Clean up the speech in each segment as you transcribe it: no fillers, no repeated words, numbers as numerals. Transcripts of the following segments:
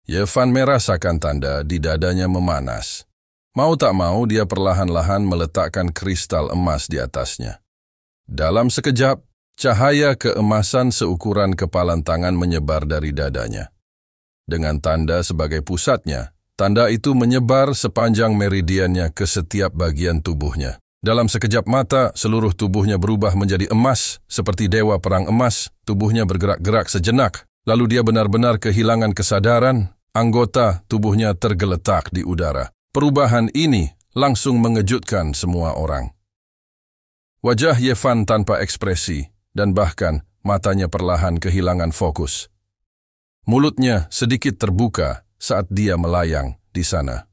Ye Fan merasakan tanda di dadanya memanas. Mau tak mau dia perlahan-lahan meletakkan kristal emas di atasnya. Dalam sekejap, cahaya keemasan seukuran kepalan tangan menyebar dari dadanya. Dengan tanda sebagai pusatnya, tanda itu menyebar sepanjang meridiannya ke setiap bagian tubuhnya. Dalam sekejap mata, seluruh tubuhnya berubah menjadi emas, seperti dewa perang emas. Tubuhnya bergerak-gerak sejenak, lalu dia benar-benar kehilangan kesadaran. Anggota tubuhnya tergeletak di udara. Perubahan ini langsung mengejutkan semua orang. Wajah Ye Fan tanpa ekspresi, dan bahkan matanya perlahan kehilangan fokus. Mulutnya sedikit terbuka saat dia melayang di sana.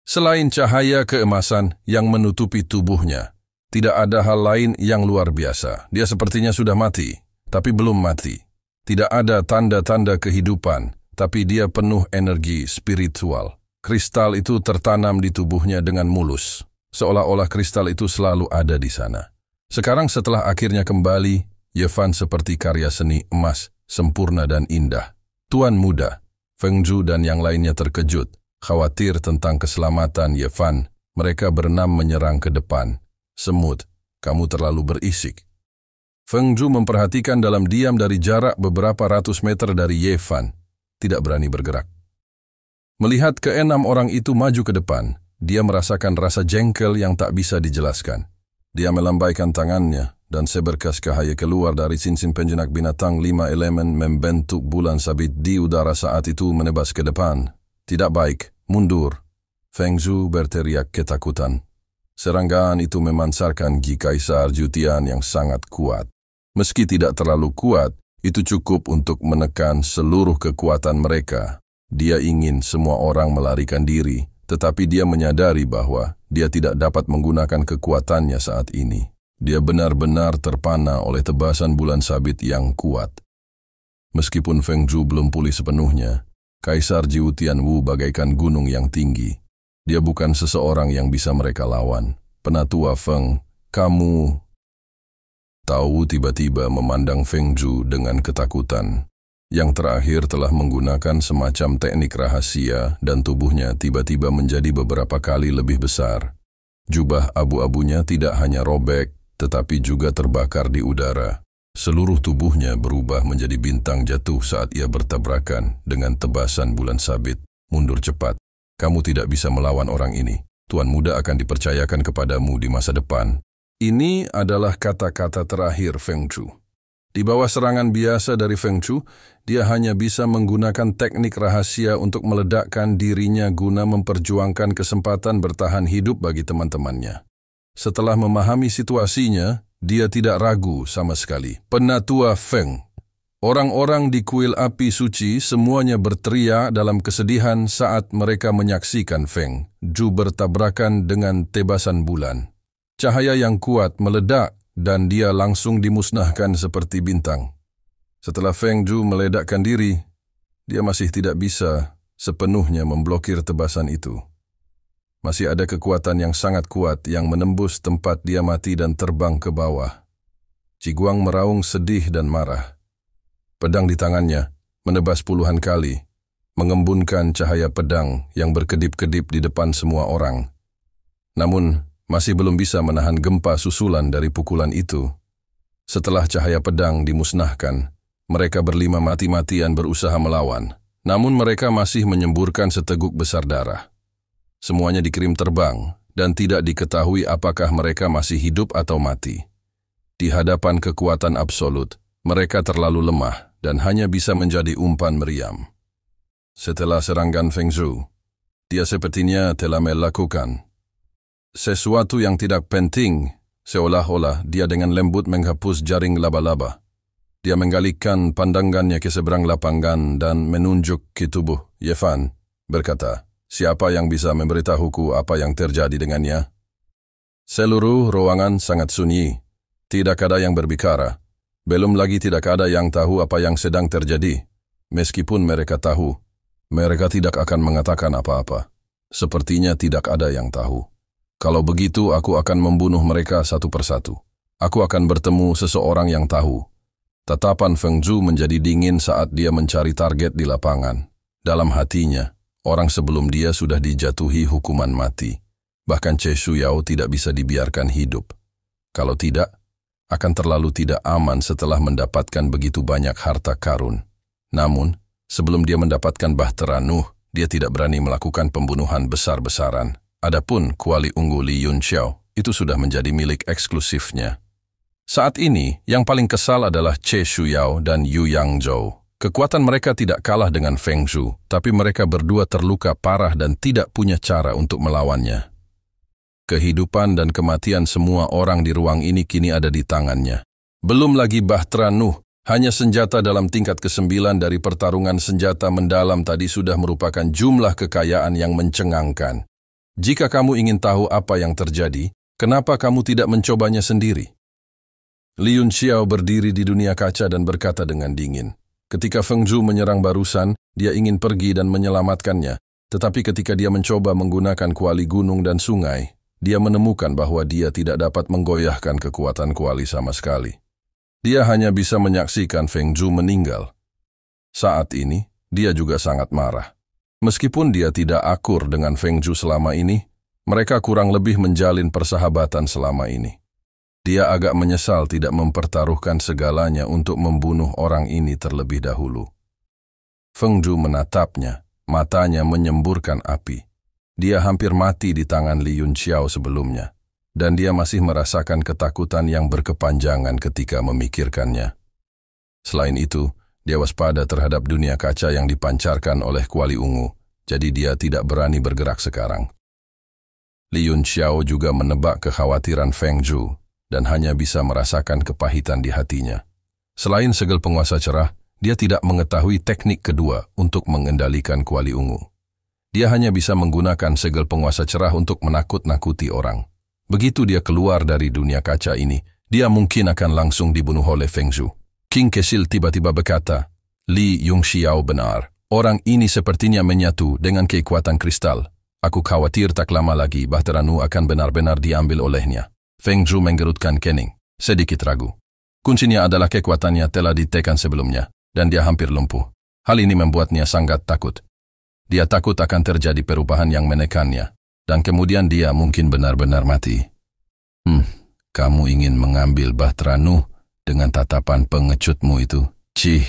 Selain cahaya keemasan yang menutupi tubuhnya, tidak ada hal lain yang luar biasa. Dia sepertinya sudah mati, tapi belum mati. Tidak ada tanda-tanda kehidupan, tapi dia penuh energi spiritual. Kristal itu tertanam di tubuhnya dengan mulus, seolah-olah kristal itu selalu ada di sana. Sekarang setelah akhirnya kembali, Ye Fan seperti karya seni emas, sempurna dan indah. Tuan muda, Feng Zhu dan yang lainnya terkejut, khawatir tentang keselamatan Ye Fan. Mereka berenam menyerang ke depan. Semut, kamu terlalu berisik. Feng Zhu memperhatikan dalam diam dari jarak beberapa ratus meter dari Ye Fan, tidak berani bergerak. Melihat keenam orang itu maju ke depan, dia merasakan rasa jengkel yang tak bisa dijelaskan. Dia melambaikan tangannya, dan seberkas cahaya keluar dari cincin penjinak binatang 5 elemen membentuk bulan sabit di udara saat itu menebas ke depan. Tidak baik, mundur. Feng Zhu berteriak ketakutan. Seranggaan itu memancarkan Gi Kaisar Jutian yang sangat kuat. Meski tidak terlalu kuat, itu cukup untuk menekan seluruh kekuatan mereka. Dia ingin semua orang melarikan diri, tetapi dia menyadari bahwa dia tidak dapat menggunakan kekuatannya saat ini. Dia benar-benar terpana oleh tebasan bulan sabit yang kuat. Meskipun Feng Zhu belum pulih sepenuhnya, Kaisar Jiu Tianwu bagaikan gunung yang tinggi. Dia bukan seseorang yang bisa mereka lawan. Penatua Feng, kamu... Tao tiba-tiba memandang Feng Zhu dengan ketakutan. Yang terakhir telah menggunakan semacam teknik rahasia dan tubuhnya tiba-tiba menjadi beberapa kali lebih besar. Jubah abu-abunya tidak hanya robek, tetapi juga terbakar di udara. Seluruh tubuhnya berubah menjadi bintang jatuh saat ia bertabrakan dengan tebasan bulan sabit. Mundur cepat. Kamu tidak bisa melawan orang ini. Tuan muda akan dipercayakan kepadamu di masa depan. Ini adalah kata-kata terakhir Feng Zhu. Di bawah serangan biasa dari Feng Zhu, dia hanya bisa menggunakan teknik rahasia untuk meledakkan dirinya guna memperjuangkan kesempatan bertahan hidup bagi teman-temannya. Setelah memahami situasinya, dia tidak ragu sama sekali. Penatua Feng. Orang-orang di kuil api suci semuanya berteriak dalam kesedihan saat mereka menyaksikan Feng Zhu bertabrakan dengan tebasan bulan. Cahaya yang kuat meledak, dan dia langsung dimusnahkan seperti bintang. Setelah Feng Zhu meledakkan diri, dia masih tidak bisa sepenuhnya memblokir tebasan itu. Masih ada kekuatan yang sangat kuat yang menembus tempat dia mati dan terbang ke bawah. Ciguang meraung sedih dan marah. Pedang di tangannya menebas puluhan kali, mengembunkan cahaya pedang yang berkedip-kedip di depan semua orang. Namun, masih belum bisa menahan gempa susulan dari pukulan itu. Setelah cahaya pedang dimusnahkan, mereka berlima mati-matian berusaha melawan. Namun mereka masih menyemburkan seteguk besar darah. Semuanya dikirim terbang, dan tidak diketahui apakah mereka masih hidup atau mati. Di hadapan kekuatan absolut, mereka terlalu lemah dan hanya bisa menjadi umpan meriam. Setelah serangan Feng Zhu, dia sepertinya telah melakukan sesuatu yang tidak penting, seolah-olah dia dengan lembut menghapus jaring laba-laba. Dia menggalikan pandangannya ke seberang lapangan dan menunjuk ke tubuh Ye Fan, berkata, siapa yang bisa memberitahuku apa yang terjadi dengannya? Seluruh ruangan sangat sunyi, tidak ada yang berbicara. Belum lagi tidak ada yang tahu apa yang sedang terjadi. Meskipun mereka tahu, mereka tidak akan mengatakan apa-apa. Sepertinya tidak ada yang tahu. Kalau begitu, aku akan membunuh mereka satu persatu. Aku akan bertemu seseorang yang tahu. Tatapan Feng Zhu menjadi dingin saat dia mencari target di lapangan. Dalam hatinya, orang sebelum dia sudah dijatuhi hukuman mati. Bahkan Che Shuyao tidak bisa dibiarkan hidup. Kalau tidak, akan terlalu tidak aman setelah mendapatkan begitu banyak harta karun. Namun, sebelum dia mendapatkan Bahtera Nuh, dia tidak berani melakukan pembunuhan besar-besaran. Adapun kuali ungu Li Yunxiao, itu sudah menjadi milik eksklusifnya. Saat ini, yang paling kesal adalah Che Shuyao dan Yu Yangzhou. Kekuatan mereka tidak kalah dengan Feng Zhu, tapi mereka berdua terluka parah dan tidak punya cara untuk melawannya. Kehidupan dan kematian semua orang di ruang ini kini ada di tangannya. Belum lagi Bahtera Nuh, hanya senjata dalam tingkat ke-9 dari pertarungan senjata mendalam tadi sudah merupakan jumlah kekayaan yang mencengangkan. Jika kamu ingin tahu apa yang terjadi, kenapa kamu tidak mencobanya sendiri? Li Yunxiao berdiri di dunia kaca dan berkata dengan dingin. Ketika Feng Zhu menyerang barusan, dia ingin pergi dan menyelamatkannya. Tetapi ketika dia mencoba menggunakan kuali gunung dan sungai, dia menemukan bahwa dia tidak dapat menggoyahkan kekuatan kuali sama sekali. Dia hanya bisa menyaksikan Feng Zhu meninggal. Saat ini, dia juga sangat marah. Meskipun dia tidak akur dengan Feng Zhu selama ini, mereka kurang lebih menjalin persahabatan selama ini. Dia agak menyesal tidak mempertaruhkan segalanya untuk membunuh orang ini terlebih dahulu. Feng Zhu menatapnya, matanya menyemburkan api. Dia hampir mati di tangan Li Yunxiao sebelumnya, dan dia masih merasakan ketakutan yang berkepanjangan ketika memikirkannya. Selain itu, dia waspada terhadap dunia kaca yang dipancarkan oleh kuali ungu, jadi dia tidak berani bergerak sekarang. Li Yunxiao juga menebak kekhawatiran Feng Zhu, dan hanya bisa merasakan kepahitan di hatinya. Selain segel penguasa cerah, dia tidak mengetahui teknik kedua untuk mengendalikan kuali ungu. Dia hanya bisa menggunakan segel penguasa cerah untuk menakut-nakuti orang. Begitu dia keluar dari dunia kaca ini, dia mungkin akan langsung dibunuh oleh Feng Zhu. King Kesil tiba-tiba berkata, Li Yunxiao benar. Orang ini sepertinya menyatu dengan kekuatan kristal. Aku khawatir tak lama lagi Bahtera Nuh akan benar-benar diambil olehnya. Feng Zhu menggerutkan kening, sedikit ragu. Kuncinya adalah kekuatannya telah ditekan sebelumnya, dan dia hampir lumpuh. Hal ini membuatnya sangat takut. Dia takut akan terjadi perubahan yang menekannya, dan kemudian dia mungkin benar-benar mati. Kamu ingin mengambil Bahtera Nuh dengan tatapan pengecutmu itu, Cih.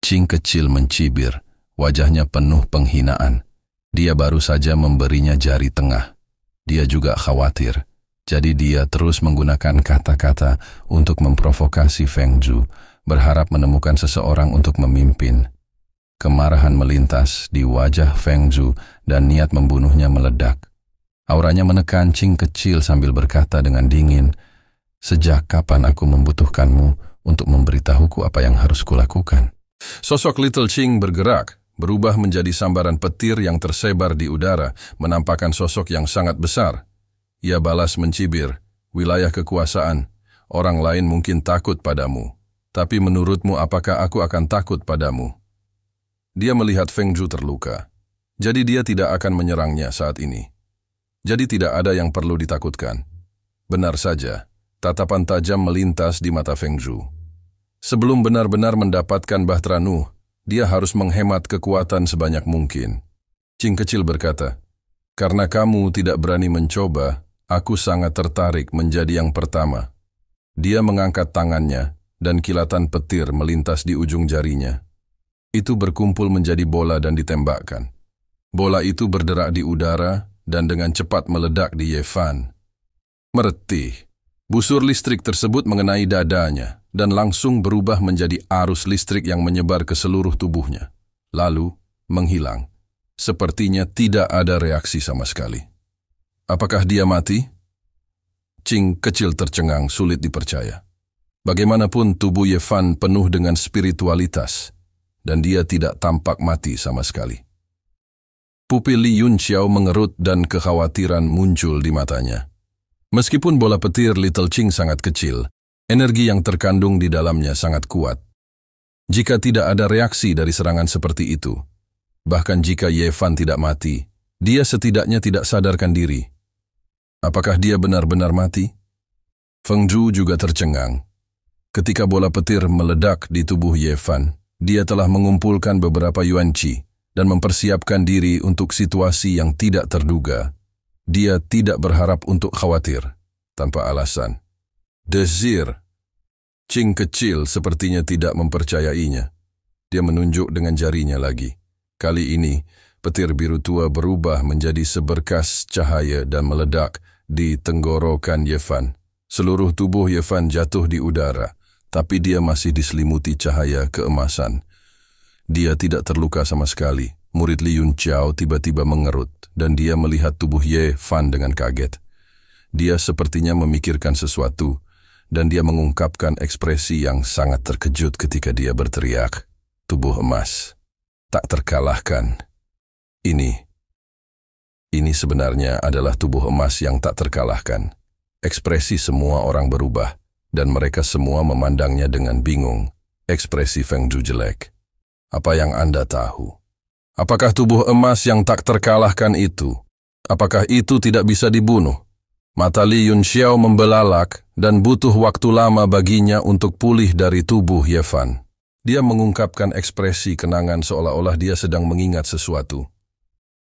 Qing kecil mencibir, wajahnya penuh penghinaan. Dia baru saja memberinya jari tengah. Dia juga khawatir. Jadi dia terus menggunakan kata-kata untuk memprovokasi Feng Zhu, berharap menemukan seseorang untuk memimpin. Kemarahan melintas di wajah Feng Zhu dan niat membunuhnya meledak. Auranya menekan Qing kecil sambil berkata dengan dingin, "Sejak kapan aku membutuhkanmu untuk memberitahuku apa yang harus kulakukan?" Sosok Little Qing bergerak, berubah menjadi sambaran petir yang tersebar di udara, menampakkan sosok yang sangat besar. Ia balas mencibir, wilayah kekuasaan, orang lain mungkin takut padamu, tapi menurutmu apakah aku akan takut padamu? Dia melihat Feng Zhu terluka, jadi dia tidak akan menyerangnya saat ini. Jadi tidak ada yang perlu ditakutkan. Benar saja, tatapan tajam melintas di mata Feng Zhu. Sebelum benar-benar mendapatkan Bahtera Nuh, dia harus menghemat kekuatan sebanyak mungkin. Qing kecil berkata, "Karena kamu tidak berani mencoba, aku sangat tertarik menjadi yang pertama." Dia mengangkat tangannya, dan kilatan petir melintas di ujung jarinya. Itu berkumpul menjadi bola dan ditembakkan. Bola itu berderak di udara dan dengan cepat meledak di Ye Fan. Meretih, busur listrik tersebut mengenai dadanya dan langsung berubah menjadi arus listrik yang menyebar ke seluruh tubuhnya. Lalu menghilang. Sepertinya tidak ada reaksi sama sekali. Apakah dia mati? Qing kecil tercengang, sulit dipercaya. Bagaimanapun tubuh Ye Fan penuh dengan spiritualitas, dan dia tidak tampak mati sama sekali. Pupil Li Yunxiao mengerut dan kekhawatiran muncul di matanya. Meskipun bola petir Little Qing sangat kecil, energi yang terkandung di dalamnya sangat kuat. Jika tidak ada reaksi dari serangan seperti itu, bahkan jika Ye Fan tidak mati, dia setidaknya tidak sadarkan diri. Apakah dia benar-benar mati? Feng Zhu juga tercengang. Ketika bola petir meledak di tubuh Ye Fan, Dia telah mengumpulkan beberapa yuanci dan mempersiapkan diri untuk situasi yang tidak terduga. Dia tidak berharap untuk khawatir, tanpa alasan. Desir. Qing kecil sepertinya tidak mempercayainya. Dia menunjuk dengan jarinya lagi. Kali ini, petir biru tua berubah menjadi seberkas cahaya dan meledak di tenggorokan Yefan. Seluruh tubuh Yefan jatuh di udara, tapi dia masih diselimuti cahaya keemasan. Dia tidak terluka sama sekali. Murid Li Yunqiao tiba-tiba mengerut, dan dia melihat tubuh Ye Fan dengan kaget. Dia sepertinya memikirkan sesuatu, dan dia mengungkapkan ekspresi yang sangat terkejut ketika dia berteriak, "Tubuh emas, tak terkalahkan." Ini sebenarnya adalah tubuh emas yang tak terkalahkan. Ekspresi semua orang berubah, dan mereka semua memandangnya dengan bingung. Ekspresi Feng Zhu jelek. Apa yang Anda tahu? Apakah tubuh emas yang tak terkalahkan itu? Apakah itu tidak bisa dibunuh? Mata Li Yunqiao membelalak dan butuh waktu lama baginya untuk pulih dari tubuh Yefan. Dia mengungkapkan ekspresi kenangan seolah-olah dia sedang mengingat sesuatu.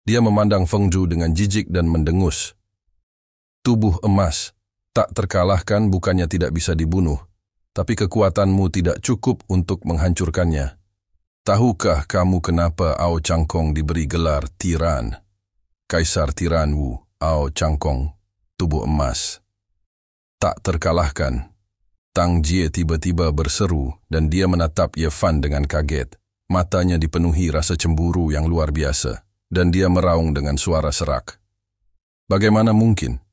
Dia memandang Feng Zhu dengan jijik dan mendengus. Tubuh emas tak terkalahkan bukannya tidak bisa dibunuh, tapi kekuatanmu tidak cukup untuk menghancurkannya. Tahukah kamu kenapa Ao Changkong diberi gelar Tiran? Kaisar Tiran Wu, Ao Changkong, tubuh emas. Tak terkalahkan. Tang Jie tiba-tiba berseru dan dia menatap Yefan dengan kaget. Matanya dipenuhi rasa cemburu yang luar biasa, dan dia meraung dengan suara serak. Bagaimana mungkin?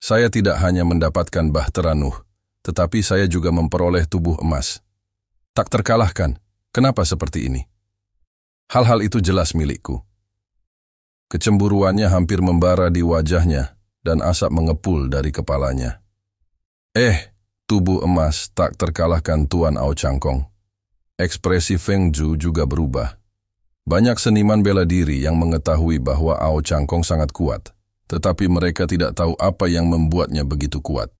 Saya tidak hanya mendapatkan bahtera Nuh, tetapi saya juga memperoleh tubuh emas. Tak terkalahkan. Kenapa seperti ini? Hal-hal itu jelas milikku. Kecemburuannya hampir membara di wajahnya, dan asap mengepul dari kepalanya. Tubuh emas tak terkalahkan Tuan Ao Changkong. Ekspresi Feng Zhu juga berubah. Banyak seniman bela diri yang mengetahui bahwa Ao Changkong sangat kuat, tetapi mereka tidak tahu apa yang membuatnya begitu kuat.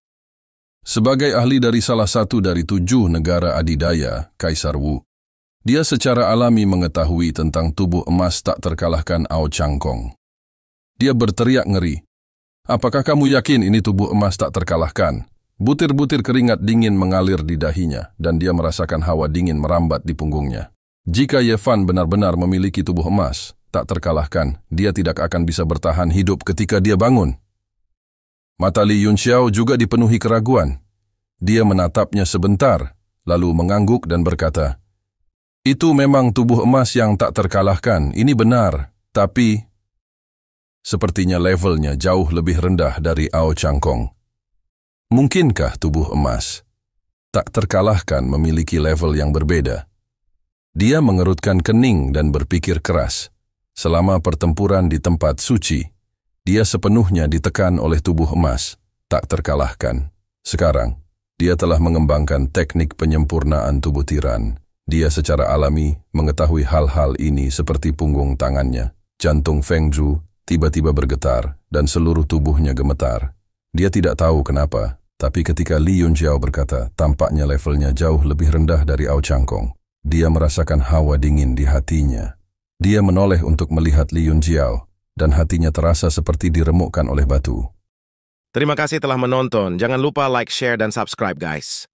Sebagai ahli dari salah satu dari 7 negara adidaya, Kaisar Wu, dia secara alami mengetahui tentang tubuh emas tak terkalahkan Ao Changkong. Dia berteriak ngeri. Apakah kamu yakin ini tubuh emas tak terkalahkan? Butir-butir keringat dingin mengalir di dahinya, dan dia merasakan hawa dingin merambat di punggungnya. Jika Yefan benar-benar memiliki tubuh emas tak terkalahkan, dia tidak akan bisa bertahan hidup ketika dia bangun. Mata Li Yunqiao juga dipenuhi keraguan. Dia menatapnya sebentar, lalu mengangguk dan berkata, "Itu memang tubuh emas yang tak terkalahkan, ini benar, tapi..." Sepertinya levelnya jauh lebih rendah dari Ao Changkong. Mungkinkah tubuh emas tak terkalahkan memiliki level yang berbeda? Dia mengerutkan kening dan berpikir keras. Selama pertempuran di tempat suci, dia sepenuhnya ditekan oleh tubuh emas, tak terkalahkan. Sekarang, dia telah mengembangkan teknik penyempurnaan tubuh tiran. Dia secara alami mengetahui hal-hal ini seperti punggung tangannya. Jantung Feng Zhu tiba-tiba bergetar dan seluruh tubuhnya gemetar. Dia tidak tahu kenapa, tapi ketika Li Yunqiao berkata tampaknya levelnya jauh lebih rendah dari Ao Changkong, dia merasakan hawa dingin di hatinya. Dia menoleh untuk melihat Li Yunqiao, dan hatinya terasa seperti diremukkan oleh batu. Terima kasih telah menonton. Jangan lupa like, share, dan subscribe guys.